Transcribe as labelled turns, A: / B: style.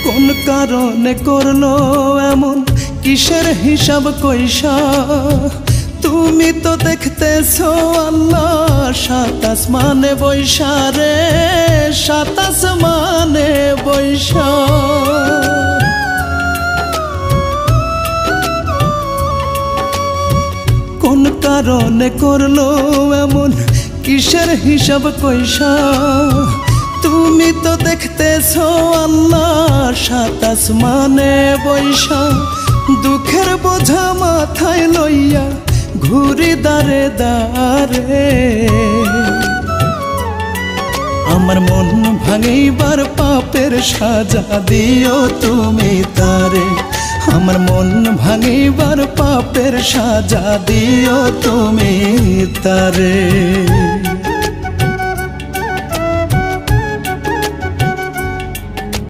A: কোন কারণে করলো এমন কিসের হিসাব কইসা তুমি তো দেখতেছো আল্লাহ সাত আসমানে বৈশা রে সাত আসমানে বৈশা কোন কারণে করলো এমন কিসের হিসাব কইসা তুমি তো দেখতেছো আল্লাহ সাত আসমানে বৈশা দুঃখের বোঝা মাথায় লইয়া ঘুরি দারে দারে আমার মন ভাঙিবার পাপের সাজা দিও তুমি তারে আমার মন ভাঙিবার পাপের সাজা দিও তুমি তারে।